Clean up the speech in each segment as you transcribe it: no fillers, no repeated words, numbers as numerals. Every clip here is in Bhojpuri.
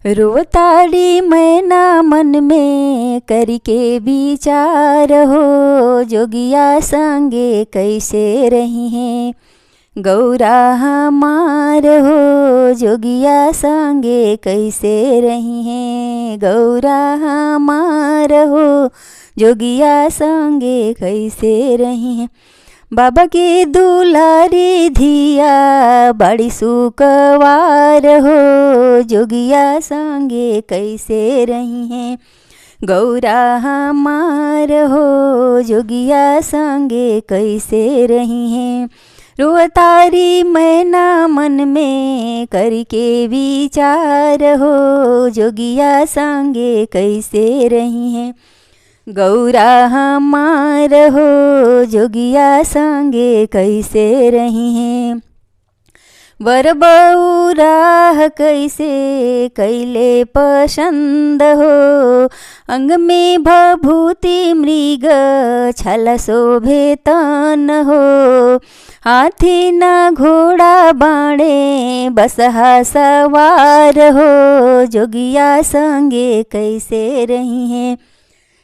रोताड़ी मैना मन में करके विचार हो, जोगिया संगे कैसे रही हैं गौरा हमार हो, जोगिया संगे कैसे रही हैं गौरा हमार हो, जोगिया संगे कैसे रही हैं। बाबा के दुलारी धिया बड़ी सुकवार हो, जोगिया संगे कैसे रही हैं गौरा हमार हो, जोगिया संगे कैसे रही हैं। रोतारी मैना मन में करके विचार हो, जोगिया संगे कैसे रही हैं गौरा हमार हो, जोगिया संगे कैसे रही हैं। वर बउराह कैसे कैले पसंद हो, अंग में भभूति मृग छल शोभे तन हो, हाथी न घोड़ा बाणे बसहा सवार हो, जोगिया संगे कैसे रही हैं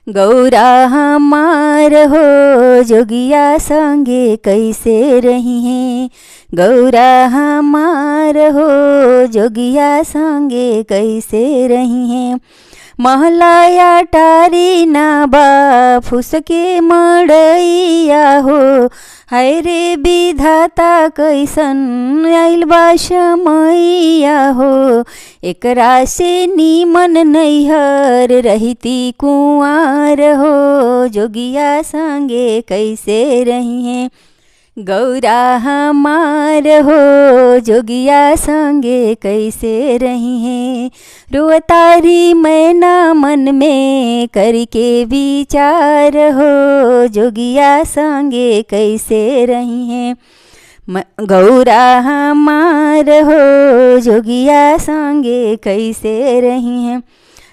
गौरा हमार हो, जोगिया संगे कैसे रही हैं गौरा हमार हो, जोगिया संगे कैसे रही हैं। महलाया टारी ना बा फुसके मड़ैया हो, हाय रे विधाता कैसन आइल बा समैया हो, एकरा से नीमन नैहर रहिती कुंवार हो, जोगिया संगे कैसे रही हैं गौरा हमार हो, जोगिया संगे कैसे रही हैं। रोतारी मैना मन में करके विचार हो, जोगिया संगे कैसे रही हैं गौरा हमार हो, जोगिया संगे कैसे रही हैं।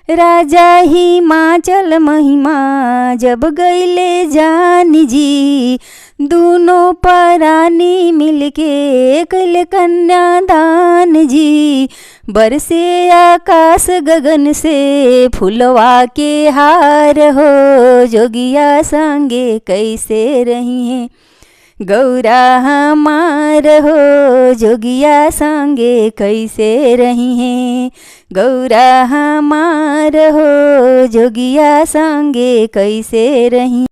राजा हिमाचल महिमा जब गईले जानी जी, दोनों परानी मिलके कल कन्यादान जी, बरसे आकाश गगन से फुलवा के हार हो, जोगिया संगे कैसे रही हैं गौरा हमार हो, जोगिया संगे कैसे रही हैं गौरा हमार हो, जोगिया संगे कैसे रही।